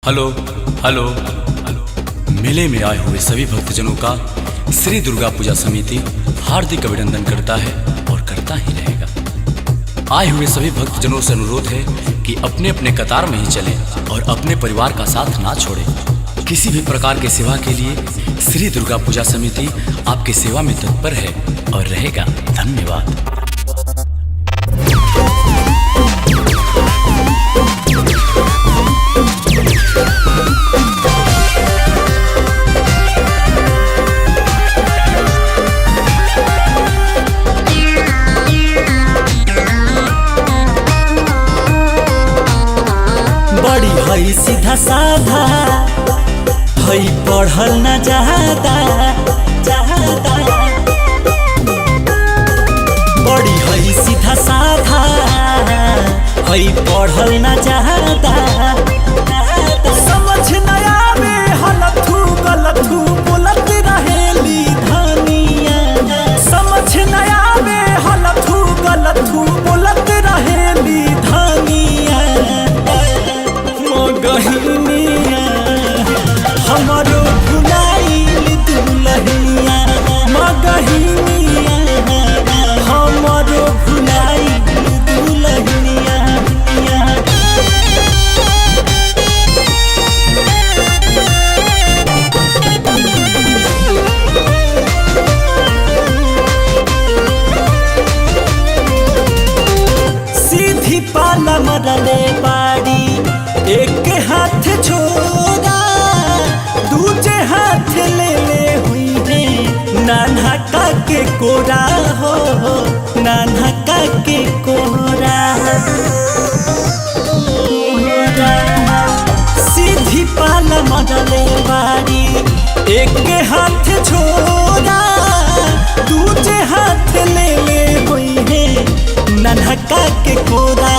Hello hello मेले में आए हुए सभी भक्तजनों का श्री दुर्गा पूजा समिति हार्दिक अभिनंदन करता है और करता ही रहेगा। आए हुए सभी भक्तजनों से अनुरोध है कि अपने अपने कतार में ही चलें और अपने परिवार का साथ ना छोड़ें। किसी भी प्रकार की सेवा के लिए श्री दुर्गा पूजा समिति आपकी सेवा में तत्पर है और रहेगा। धन्यवाद। बड़ी हई सीधा साधा हई पढ़ल न जाता बड़ी हई सीधा साधा हई पढ़ल न जाता समझ न आवे हलथू गलथू बोलत रहेली धनिया समझ न आवे हलथू गलथू बोलत रहेली धनिया गहिनिया हमारो भुलाइल दुलहिया मगहिनिया हमारो भुलाइल दुलहिया। सीधी पाला मरले बाड़ी एक हाथ छोड़ा दूजे हाथ ले हुई है नाना का के कोरा हो नाना का के कोरा सीधी पाला मरले बाड़ी एक हाथ छोड़ा दूजे हाथ ले हुई है नाना का के कोरा